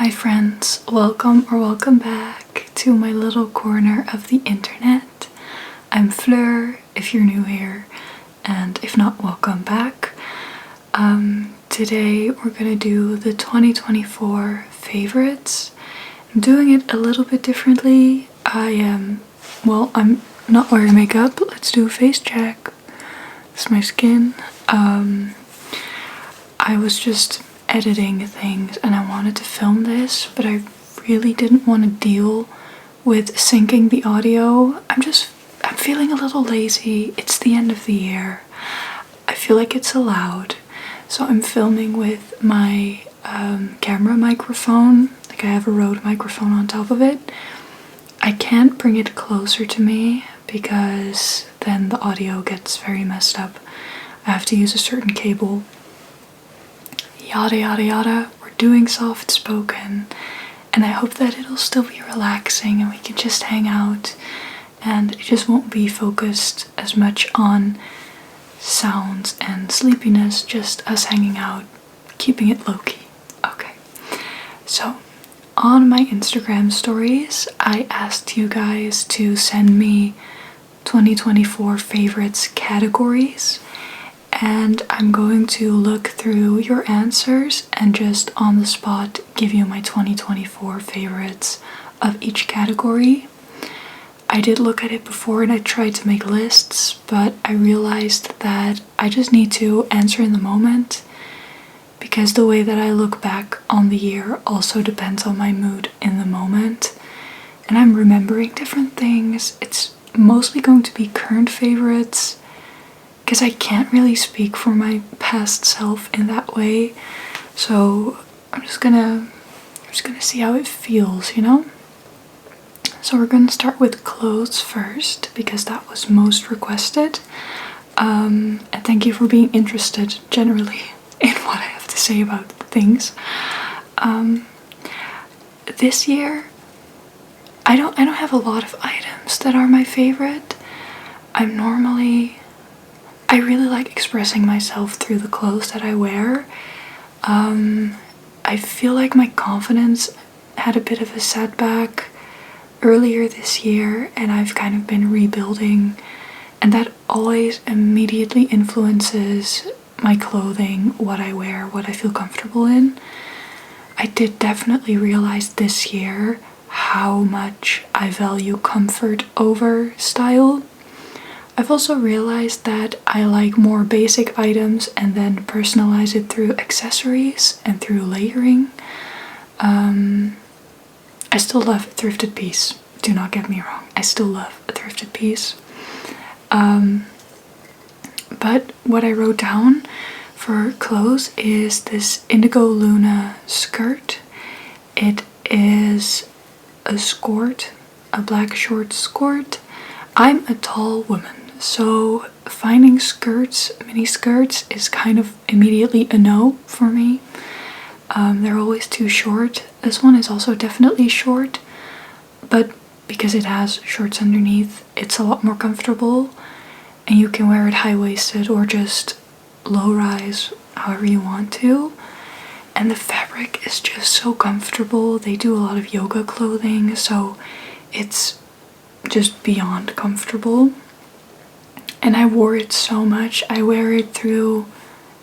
Hi friends, welcome or welcome back to my little corner of the internet. I'm Fleur if you're new here, and if not, welcome back. Today we're gonna do the 2024 favorites. I'm doing it a little bit differently. I'm not wearing makeup. Let's do a face check. This is my skin. I was just editing things and I wanted to film this, but I really didn't want to deal with syncing the audio. I'm feeling a little lazy. It's the end of the year. I feel like it's allowed. So I'm filming with my camera microphone. Like I have a Rode microphone on top of it. I can't bring it closer to me because then the audio gets very messed up. I have to use a certain cable. Yada yada yada. We're doing soft spoken, and I hope that it'll still be relaxing and we can just hang out and it just won't be focused as much on sounds and sleepiness, just us hanging out, keeping it low-key. Okay, so on my Instagram stories I asked you guys to send me 2024 favorites categories, and I'm going to look through your answers and just on the spot give you my 2024 favorites of each category. I did look at it before and I tried to make lists, but I realized that I just need to answer in the moment because the way that I look back on the year also depends on my mood in the moment, and I'm remembering different things. It's mostly going to be current favorites because I can't really speak for my past self in that way, so I'm just gonna see how it feels, you know? So we're gonna start with clothes first because that was most requested. And thank you for being interested generally in what I have to say about things. This year, I don't have a lot of items that are my favorite. I really like expressing myself through the clothes that I wear. I feel like my confidence had a bit of a setback earlier this year and I've kind of been rebuilding, and that always immediately influences my clothing, what I wear, what I feel comfortable in. I did definitely realize this year how much I value comfort over style. I've also realized that I like more basic items and then personalize it through accessories and through layering. I still love a thrifted piece. Do not get me wrong. I still love a thrifted piece. But what I wrote down for clothes is this Indigo Luna skirt. It is a skort, a black short skort. I'm a tall woman, so finding skirts, mini skirts, is kind of immediately a no for me. They're always too short. This one is also definitely short, but because it has shorts underneath, it's a lot more comfortable, and you can wear it high-waisted or just low-rise, however you want to. And the fabric is just so comfortable. They do a lot of yoga clothing, so it's just beyond comfortable. And I wore it so much. I wear it through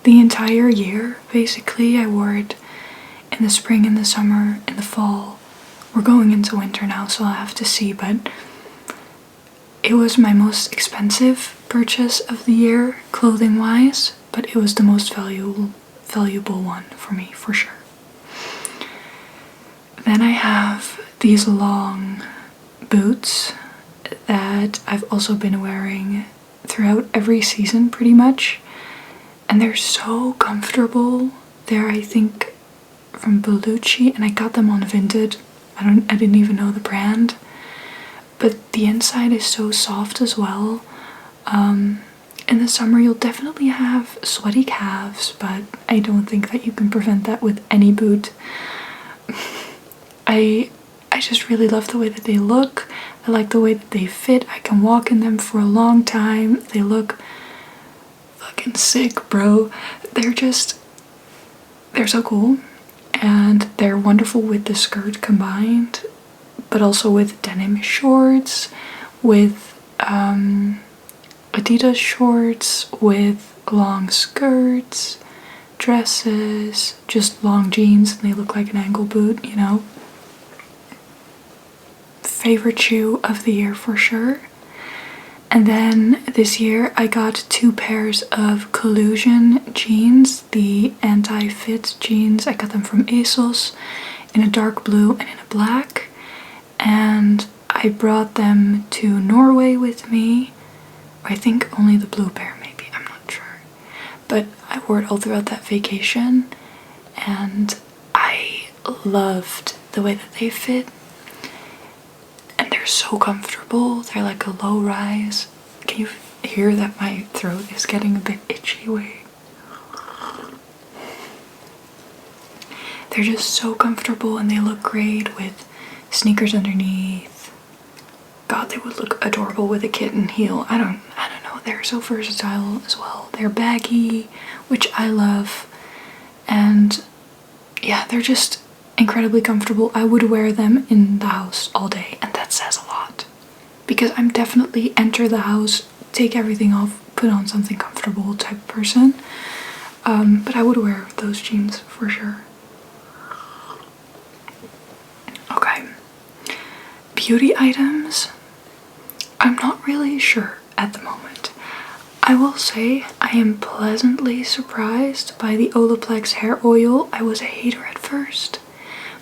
the entire year, basically. I wore it in the spring, in the summer, in the fall. We're going into winter now, so I'll have to see, but it was my most expensive purchase of the year, clothing-wise, but it was the most valuable one for me, for sure. Then I have these long boots that I've also been wearing throughout every season, pretty much, and they're so comfortable. They're, I think, from Belluci, and I got them on Vinted. I didn't even know the brand, but the inside is so soft as well. In the summer you'll definitely have sweaty calves, but I don't think that you can prevent that with any boot. I just really love the way that they look. I like the way that they fit. I can walk in them for a long time. They look fucking sick, bro. They're so cool. and they're wonderful with the skirt combined, but also with denim shorts, with Adidas shorts, with long skirts, dresses, just long jeans, and they look like an ankle boot, you know. Favorite shoe of the year for sure. And then this year I got 2 pairs of collusion jeans, the anti-fit jeans. I got them from ASOS in a dark blue and in a black, and I brought them to Norway with me. I think only the blue pair, maybe, I'm not sure. But I wore it all throughout that vacation, and I loved the way that they fit. And they're so comfortable. They're like a low rise. Can you hear that my throat is getting a bit itchy? Wait. They're just so comfortable, and they look great with sneakers underneath. God, they would look adorable with a kitten heel. I don't know. They're so versatile as well. They're baggy, which I love. And yeah, they're just incredibly comfortable. I would wear them in the house all day, and that says a lot. Because I'm definitely enter the house, take everything off, put on something comfortable type of person. But I would wear those jeans for sure. Okay. Beauty items. I'm not really sure at the moment. I will say I am pleasantly surprised by the Olaplex hair oil. I was a hater at first,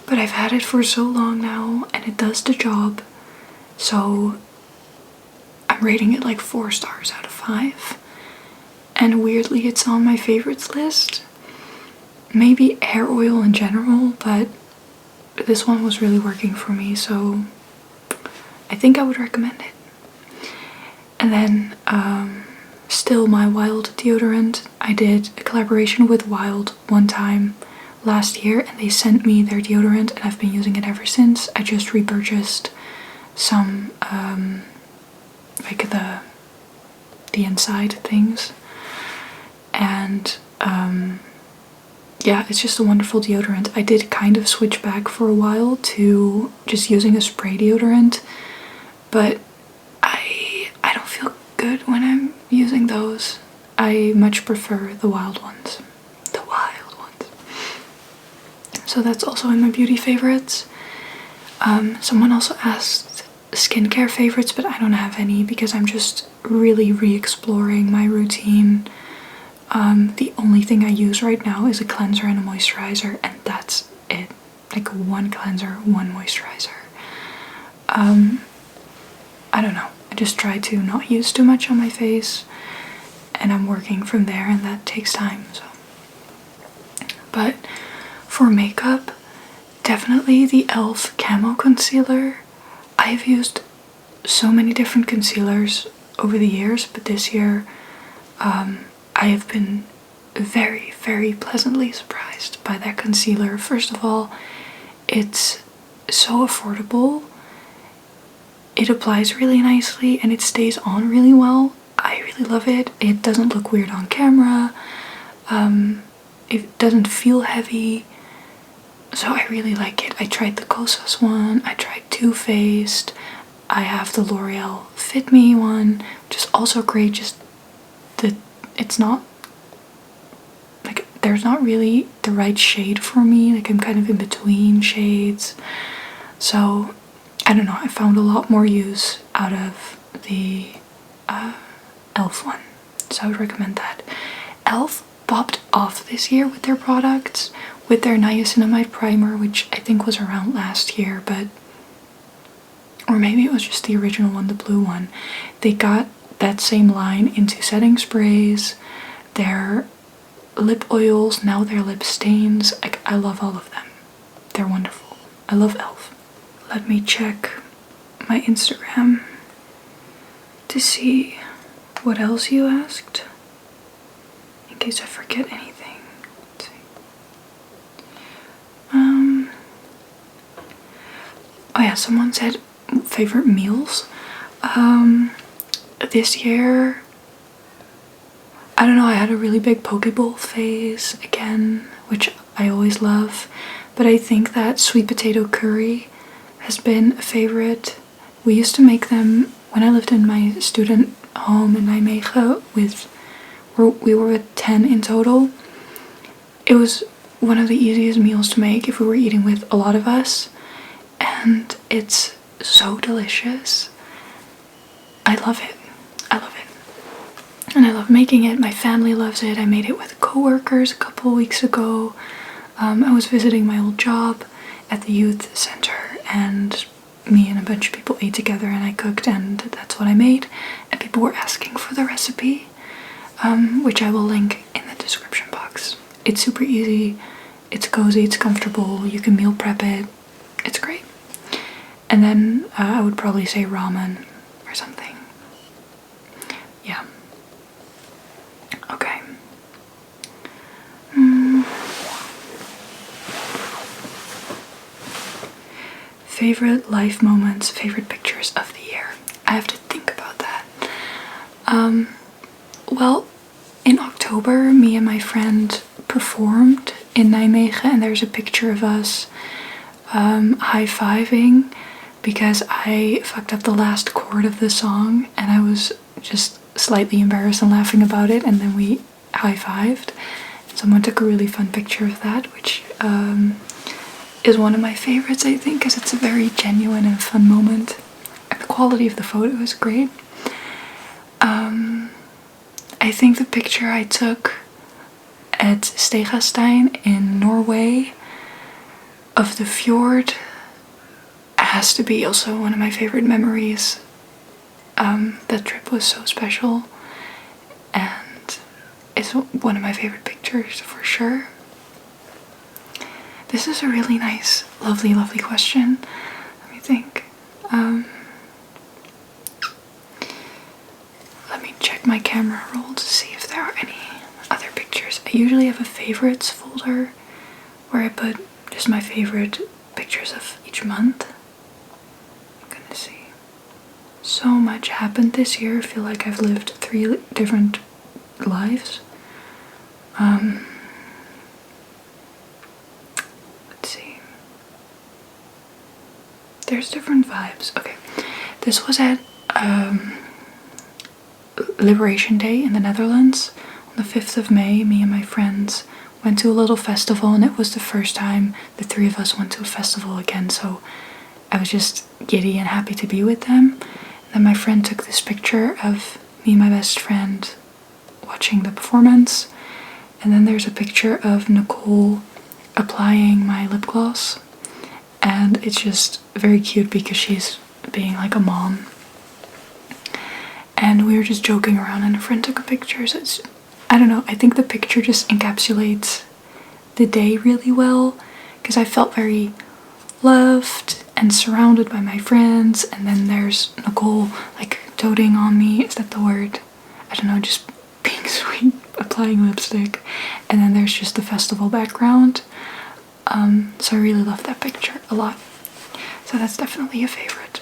but I've had it for so long now and it does the job. So I'm rating it like 4 stars out of 5. And weirdly, it's on my favorites list. Maybe hair oil in general, but this one was really working for me, so I think I would recommend it. And then still my Wild deodorant. I did a collaboration with Wild one time last year, and they sent me their deodorant, and I've been using it ever since. I just repurchased some like the inside things, and yeah, it's just a wonderful deodorant. I did kind of switch back for a while to just using a spray deodorant, but I don't feel good when I'm using those. I much prefer the Wild ones. The Wild ones. So that's also in my beauty favorites. Someone also asked skincare favorites, but I don't have any because I'm just really re-exploring my routine. The only thing I use right now is a cleanser and a moisturizer, and that's it. Like 1 cleanser, 1 moisturizer. I don't know. I just try to not use too much on my face, and I'm working from there, and that takes time. So, but for makeup, definitely the E.l.f. camo concealer. I've used so many different concealers over the years, but this year I have been very, very pleasantly surprised by that concealer. First of all, it's so affordable. It applies really nicely and it stays on really well. I really love it. It doesn't look weird on camera. It doesn't feel heavy. So I really like it. I tried the Kosas one. I tried Too Faced. I have the L'Oreal Fit Me one, which is also great. Just it's not like, there's not really the right shade for me. Like, I'm kind of in between shades. So I don't know. I found a lot more use out of the E.l.f. one. So I would recommend that. E.l.f. popped off this year with their products, with their niacinamide primer, which I think was around last year, but or maybe it was just the original one, the blue one. They got that same line into setting sprays, their lip oils, now their lip stains. Like, I love all of them. They're wonderful. I love E.l.f. Let me check my Instagram to see what else you asked, in case I forget anything. Let's see. Oh yeah, someone said favorite meals. This year, I don't know, I had a really big poke bowl phase again, which I always love. but I think that sweet potato curry has been a favorite. We used to make them when I lived in my student home in Nijmegen we were with 10 in total. It was one of the easiest meals to make if we were eating with a lot of us, and it's so delicious. I love it. I love it. And I love making it. My family loves it. I made it with coworkers a couple weeks ago. I was visiting my old job at the youth center, and me and a bunch of people ate together, and I cooked, and that's what I made. And people were asking for the recipe, which I will link in the description box. It's super easy, it's cozy, it's comfortable, you can meal prep it, it's great. And then I would probably say ramen or something. Yeah. Okay. Favorite life moments, favorite pictures of the year. I have to think about that. Well, in October, me and my friend performed in Nijmegen, and there's a picture of us high-fiving because I fucked up the last chord of the song, and I was just slightly embarrassed and laughing about it, and then we high-fived. Someone took a really fun picture of that, which is one of my favorites, I think, because it's a very genuine and fun moment. And the quality of the photo is great. I think the picture I took at Stegastein in Norway of the fjord has to be also one of my favorite memories. That trip was so special, and it's one of my favorite pictures for sure. This is a really nice, lovely, lovely question. Let me think. Let me check my camera roll to see if there are any other pictures. I usually have a favorites folder where I put just my favorite pictures of each month. I'm gonna see. So much happened this year. I feel like I've lived 3 different lives. Let's see. There's different vibes. Okay. This was at Liberation Day in the Netherlands. On the 5th of May, me and my friends went to a little festival, and it was the first time the 3 of us went to a festival again, so I was just giddy and happy to be with them. And then my friend took this picture of me and my best friend watching the performance, and then there's a picture of Nicole applying my lip gloss, and it's just very cute because she's being like a mom. And we were just joking around, and a friend took a picture, so it's, I don't know, I think the picture just encapsulates the day really well, because I felt very loved and surrounded by my friends. And then there's Nicole like doting on me, is that the word? I don't know, just being sweet, applying lipstick. And then there's just the festival background. So I really love that picture a lot. So that's definitely a favorite.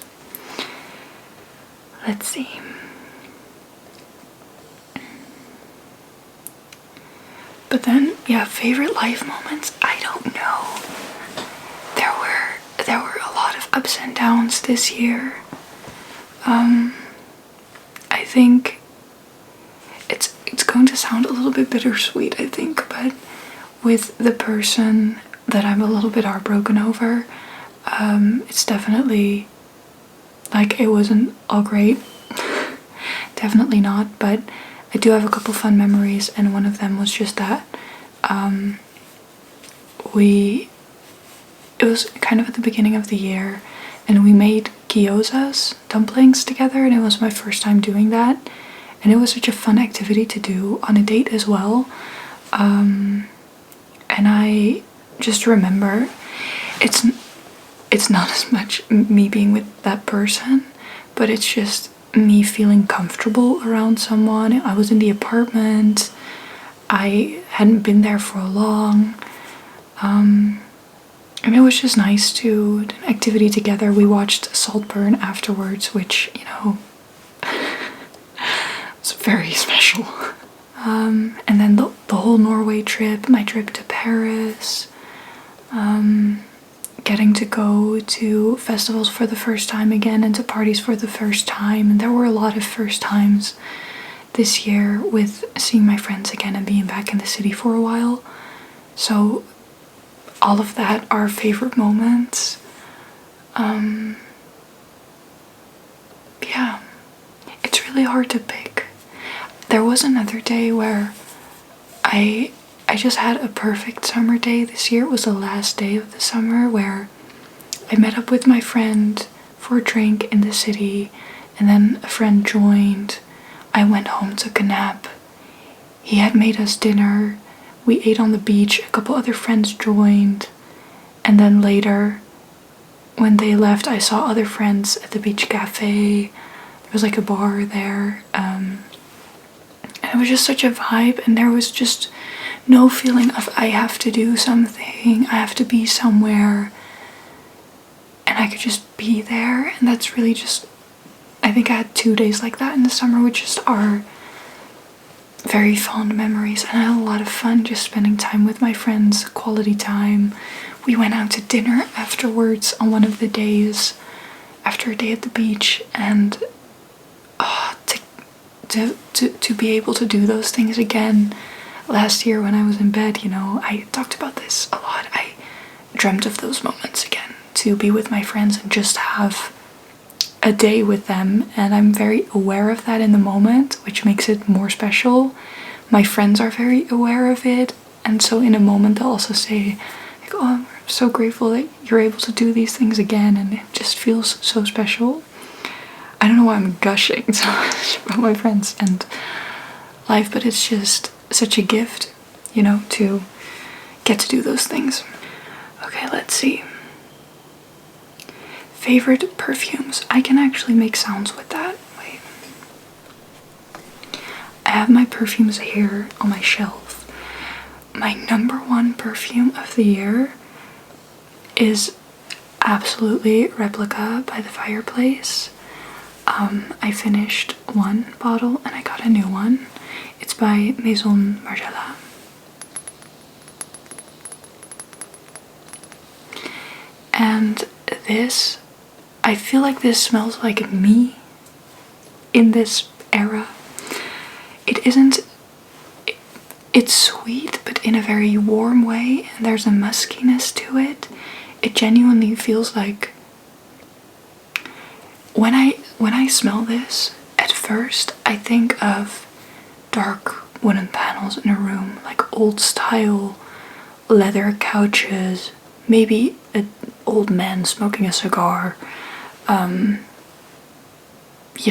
Let's see. But then, yeah, favorite life moments, I don't know. There were a lot of ups and downs this year. I think it's going to sound a little bit bittersweet, I think, but with the person that I'm a little bit heartbroken over, it's definitely like it wasn't all great. Definitely not, but I do have a couple fun memories, and one of them was just that it was kind of at the beginning of the year, and we made gyozas, dumplings together, and it was my first time doing that, and it was such a fun activity to do on a date as well. And I just remember it's not as much me being with that person, but it's just me feeling comfortable around someone. I was in the apartment. I hadn't been there for long. And it was just nice to do an activity together. We watched Saltburn afterwards, which, you know, was very special. And then the whole Norway trip, my trip to Paris. getting to go to festivals for the first time again and to parties for the first time. And there were a lot of first times this year with seeing my friends again and being back in the city for a while. So all of that are favorite moments. Yeah, it's really hard to pick. There was another day where I just had a perfect summer day this year. It was the last day of the summer where I met up with my friend for a drink in the city, and then a friend joined. I went home, took a nap. He had made us dinner. We ate on the beach. A couple other friends joined. And then later, when they left, I saw other friends at the beach cafe. There was like a bar there. And it was just such a vibe, and there was just no feeling of I have to do something, I have to be somewhere, and I could just be there. And that's really just, I think I had 2 days like that in the summer, which just are very fond memories. And I had a lot of fun just spending time with my friends, quality time. We went out to dinner afterwards on one of the days, after a day at the beach, and to be able to do those things again. Last year when I was in bed, you know, I talked about this a lot. I dreamt of those moments again, to be with my friends and just have a day with them. And I'm very aware of that in the moment, which makes it more special. My friends are very aware of it, and so in a moment they'll also say, like, oh, I'm so grateful that you're able to do these things again, and it just feels so special. I don't know why I'm gushing so much about my friends and life, but it's just such a gift, you know, to get to do those things. Okay, let's see. Favorite perfumes. I can actually make sounds with that. Wait. I have my perfumes here on my shelf. My number one perfume of the year is absolutely Replica by the Fireplace. I finished one bottle and I got a new one. It's by Maison Mariela. And this, I feel like this smells like me in this era. It isn't, it's sweet, but in a very warm way, and there's a muskiness to it. It genuinely feels like, when I smell this, at first I think of dark wooden panels in a room, like old style leather couches, maybe an old man smoking a cigar, you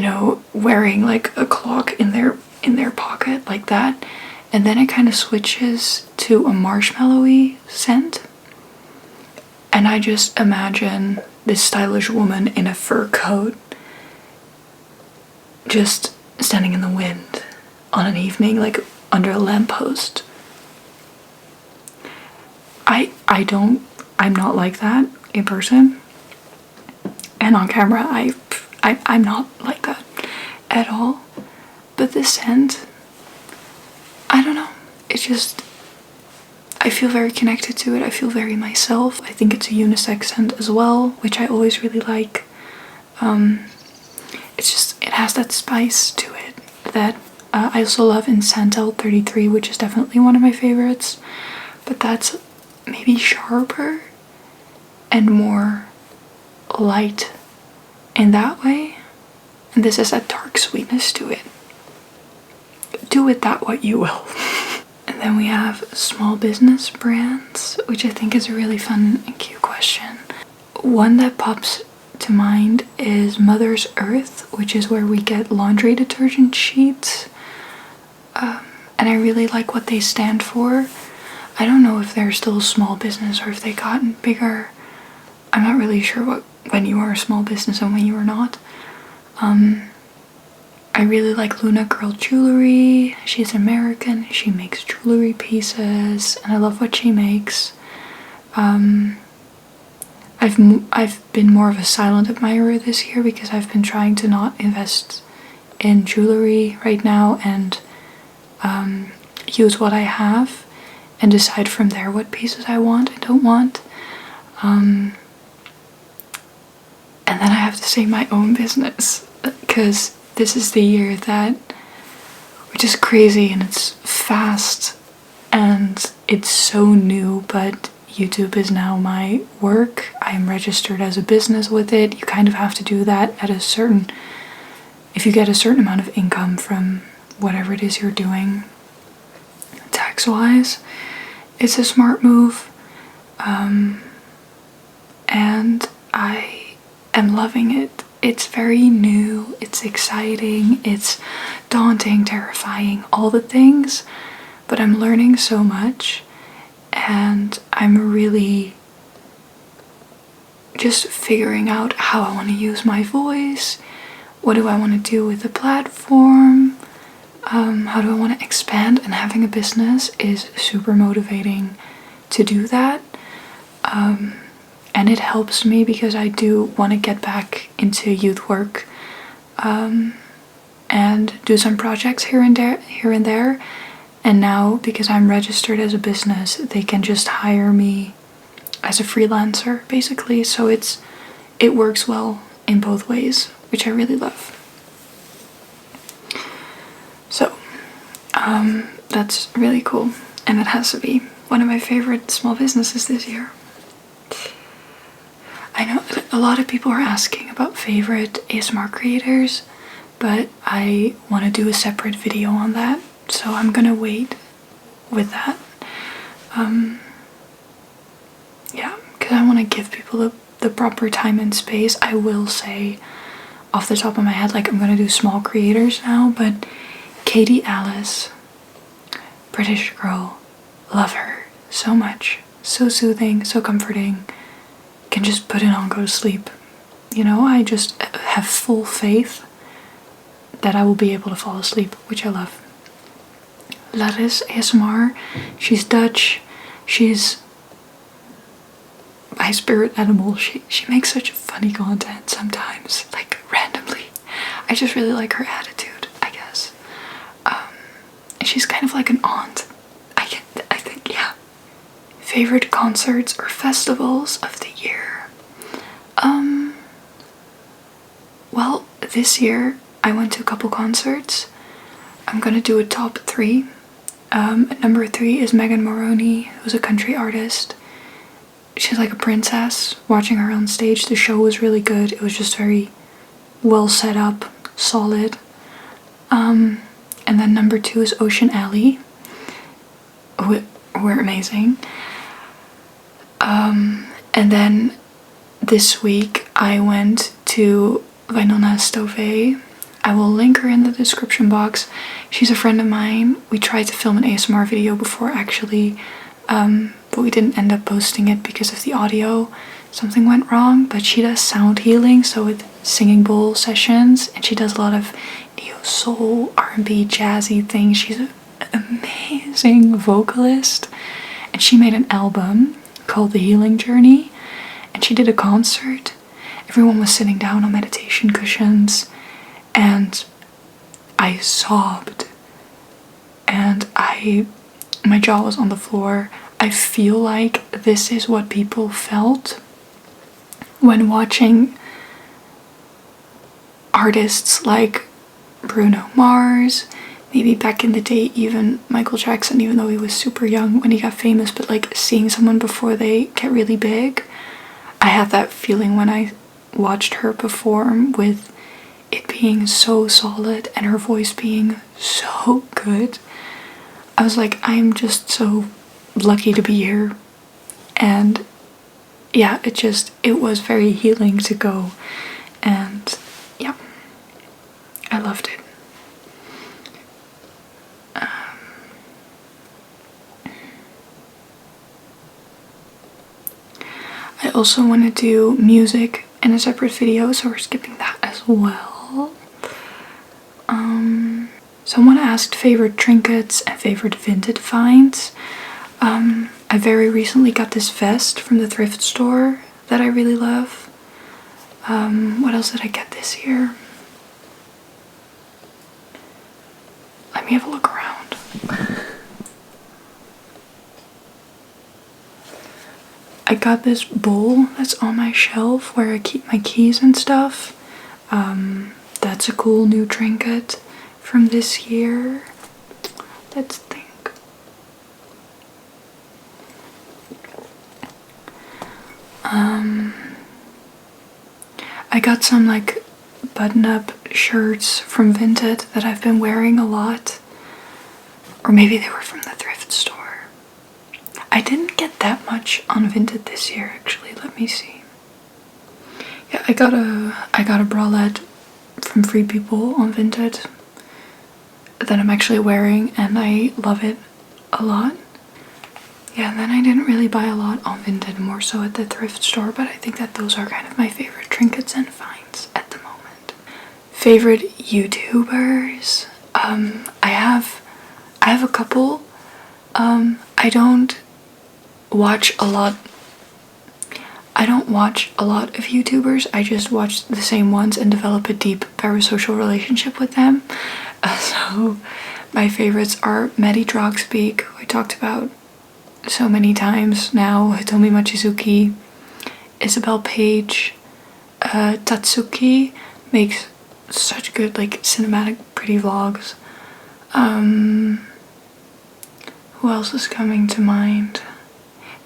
know, wearing like a clock in their pocket, like that. And then it kind of switches to a marshmallowy scent, and I just imagine this stylish woman in a fur coat just standing in the wind on an evening, like under a lamppost. I'm not like that in person, and on camera I'm not like that at all. But the scent, I don't know, it's just, I feel very connected to it. I feel very myself. I think it's a unisex scent as well, which I always really like. It's just, it has that spice to it that I also love in Santal 33, which is definitely one of my favorites. But that's maybe sharper and more light in that way. And this has a dark sweetness to it. Do with that what you will. And then we have small business brands, which I think is a really fun and cute question. One that pops to mind is Mother's Earth, which is where we get laundry detergent sheets. And I really like what they stand for. I don't know if they're still a small business or if they gotten bigger. I'm not really sure when you are a small business and when you are not. I really like Lunagirljewellery. She's American. She makes jewelry pieces, and I love what she makes. I've been more of a silent admirer this year because I've been trying to not invest in jewelry right now and use what I have and decide from there what pieces I want and don't want. And then I have to say my own business, because this is the year that, which is crazy and it's fast and it's so new, but YouTube is now my work. I am registered as a business with it. You kind of have to do that at a certain, if you get a certain amount of income from whatever it is you're doing tax-wise. It's a smart move. And I am loving it. It's very new, it's exciting, it's daunting, terrifying, all the things, but I'm learning so much, and I'm really just figuring out how I want to use my voice, what do I want to do with the platform, how do I want to expand, and having a business is super motivating to do that. And it helps me because I do want to get back into youth work and do some projects here and there. And now, because I'm registered as a business, they can just hire me as a freelancer, basically. So it works well in both ways, which I really love. So that's really cool, and it has to be one of my favorite small businesses this year. I know a lot of people are asking about favorite ASMR creators, but I want to do a separate video on that, so I'm gonna wait with that. Yeah, because I want to give people the proper time and space. I will say off the top of my head, like, I'm gonna do small creators now, but Katie Alice, British girl, love her so much, so soothing, so comforting. Can just put it on, go to sleep. You know, I just have full faith that I will be able to fall asleep, which I love. Laris ASMR, she's Dutch, she's my spirit animal. She makes such funny content sometimes, like randomly. I just really like her attitude, I guess. And she's kind of like an aunt. I think, yeah. Favorite concerts or festivals of the year? Well, this year I went to a couple concerts. I'm gonna do a top 3. Number 3 is Moroney, who's a country artist. She's like a princess. Watching her on stage, the show was really good. It was just very well set up, solid. And then number 2 is Ocean Alley. We're amazing. And then this week I went to Vinona Stove. I will link her in the description box. She's a friend of mine. We tried to film an ASMR video before, actually, but we didn't end up posting it because of the audio. Something went wrong, but she does sound healing, so with singing bowl sessions, and she does a lot of neo soul, R&B, jazzy things. She's an amazing vocalist, and she made an album called The Healing Journey, and she did a concert. Everyone was sitting down on meditation cushions, and I sobbed, and my jaw was on the floor. I feel like this is what people felt when watching artists like Bruno Mars, maybe back in the day even Michael Jackson, even though he was super young when he got famous, but like seeing someone before they get really big. I had that feeling when I watched her perform, with it being so solid and her voice being so good. I was like, I'm just so lucky to be here. And yeah, it was very healing to go, and yeah, I loved it. I also want to do music in a separate video, so we're skipping that as well. Someone asked favorite trinkets and favorite vintage finds. I very recently got this vest from the thrift store that I really love. What else did I get this year? Let me have a look around. I got this bowl that's on my shelf where I keep my keys and stuff. That's a cool new trinket from this year. Let's think. I got some like button-up shirts from Vinted that I've been wearing a lot. Or maybe they were from the thrift store. I didn't get that much on Vinted this year, actually. Let me see. Yeah, I got a bralette from Free People on Vinted that I'm actually wearing, and I love it a lot. Yeah, and then I didn't really buy a lot on Vinted, more so at the thrift store, but I think that those are kind of my favorite trinkets and finds at the moment. Favorite YouTubers? I have a couple. I don't watch a lot of YouTubers. I just watch the same ones and develop a deep parasocial relationship with them. So my favorites are Maddie Drogspeak, who I talked about so many times now, Hitomi Machizuki, Isabel Page, Tatsuki makes such good like cinematic pretty vlogs. Who else is coming to mind?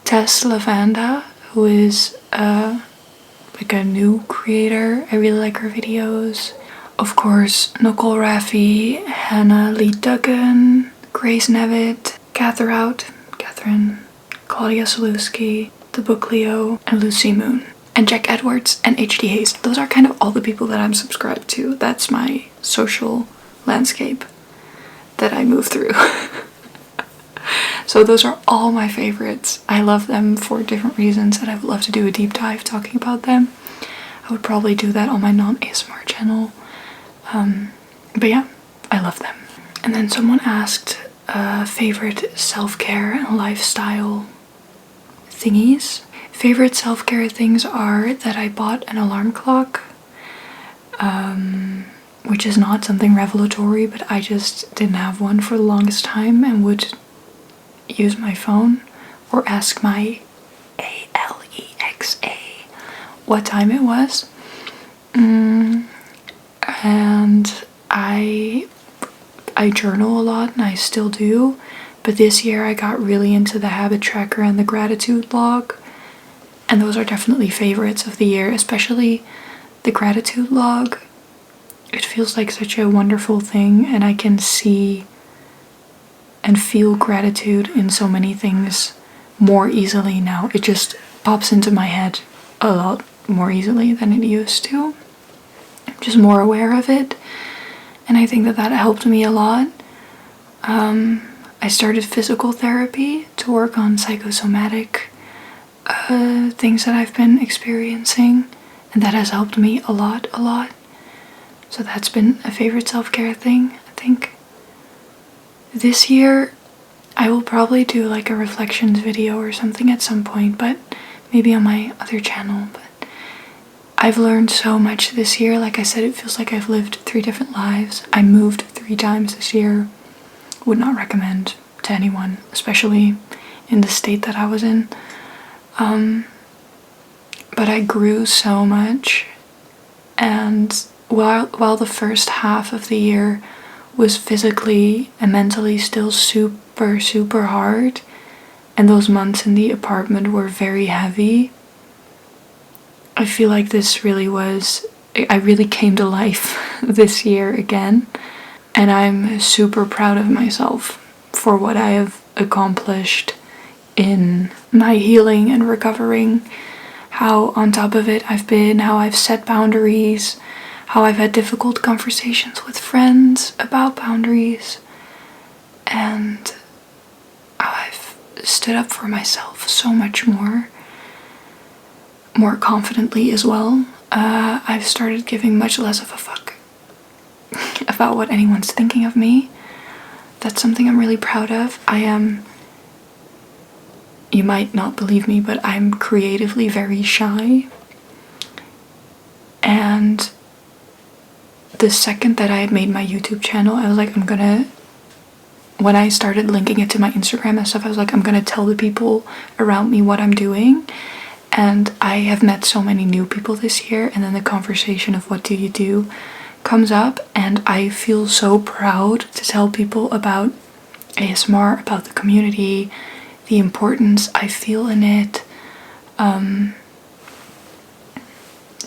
Tess Lavanda, who is like a new creator. I really like her videos. Of course, Nicole Raffi, Hannah Lee Duggan, Grace Nevitt, Catherine, Claudia Salewski, The Book Leo, and Lucy Moon. And Jack Edwards and HD Hayes. Those are kind of all the people that I'm subscribed to. That's my social landscape that I move through. So those are all my favorites. I love them for different reasons, and I would love to do a deep dive talking about them. I would probably do that on my non-ASMR channel. But yeah, I love them. And then someone asked favorite self-care and lifestyle thingies. Favorite self-care things are that I bought an alarm clock, which is not something revelatory, but I just didn't have one for the longest time and would use my phone or ask my Alexa what time it was. And I journal a lot, and I still do, but this year I got really into the habit tracker and the gratitude log, and those are definitely favorites of the year, especially the gratitude log. It feels like such a wonderful thing, and I can see and feel gratitude in so many things more easily now. It just pops into my head a lot more easily than it used to. I'm just more aware of it, and I think that helped me a lot. I started physical therapy to work on psychosomatic things that I've been experiencing, and that has helped me a lot. So that's been a favorite self-care thing, I think. This year, I will probably do like a reflections video or something at some point, but maybe on my other channel. But I've learned so much this year. Like I said, it feels like I've lived 3 different lives. I moved 3 times this year. Would not recommend to anyone, especially in the state that I was in. But I grew so much, and while the first half of the year was physically and mentally still super hard, and those months in the apartment were very heavy, I feel like I really came to life this year again, and I'm super proud of myself for what I have accomplished in my healing and recovering, how on top of it I've been, how I've set boundaries, how I've had difficult conversations with friends about boundaries, and how I've stood up for myself so much more confidently as well. I've started giving much less of a fuck about what anyone's thinking of me. That's something I'm really proud of. You might not believe me, but I'm creatively very shy. And the second that I had made my YouTube channel, I was like, I'm gonna when I started linking it to my Instagram and stuff, I was like, I'm gonna tell the people around me what I'm doing. And I have met so many new people this year, and then the conversation of what do you do comes up, and I feel so proud to tell people about ASMR, about the community, the importance I feel in it,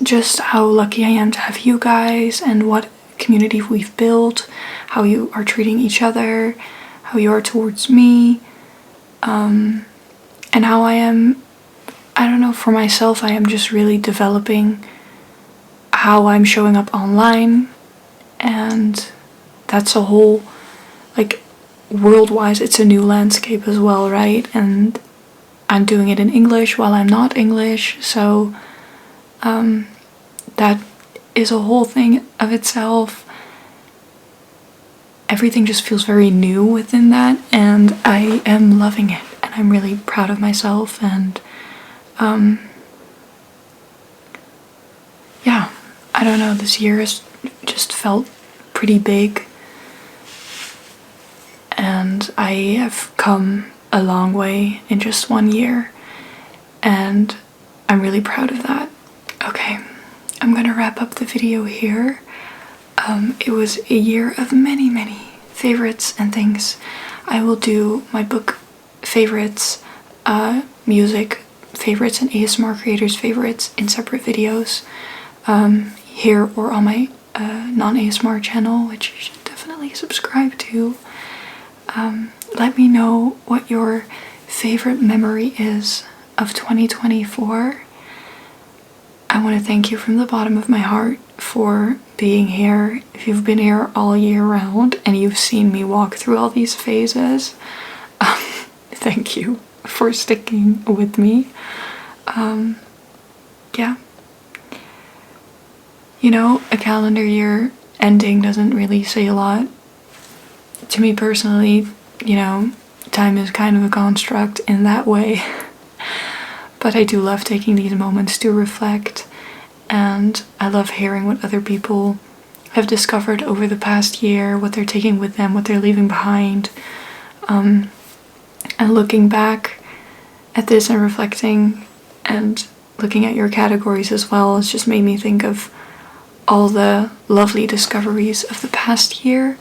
just how lucky I am to have you guys and what community we've built, how you are treating each other, how you are towards me, and how I don't know, for myself, I am just really developing how I'm showing up online, and that's a whole, like, world-wise, it's a new landscape as well, right? And I'm doing it in English while I'm not English, so that is a whole thing of itself. Everything just feels very new within that, and I am loving it, and I'm really proud of myself, and yeah, I don't know, this year has just felt pretty big, and I have come a long way in just 1 year, and I'm really proud of that. Okay, I'm gonna wrap up the video here. It was a year of many, many favorites and things. I will do my book favorites, music favorites, and ASMR creators favorites in separate videos, here or on my non-ASMR channel, which you should definitely subscribe to. Let me know what your favorite memory is of 2024. I want to thank you from the bottom of my heart for being here. If you've been here all year round and you've seen me walk through all these phases, thank you for sticking with me. Yeah. You know, a calendar year ending doesn't really say a lot. To me personally, you know, time is kind of a construct in that way. But I do love taking these moments to reflect, and I love hearing what other people have discovered over the past year, what they're taking with them, what they're leaving behind. And looking back at this and reflecting and looking at your categories as well has just made me think of all the lovely discoveries of the past year.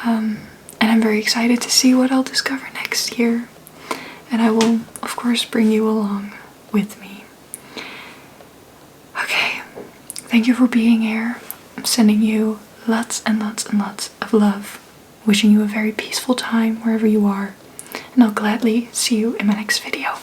And I'm very excited to see what I'll discover next year. And I will, of course, bring you along with me. Okay, thank you for being here. I'm sending you lots and lots and lots of love. Wishing you a very peaceful time wherever you are. And I'll gladly see you in my next video.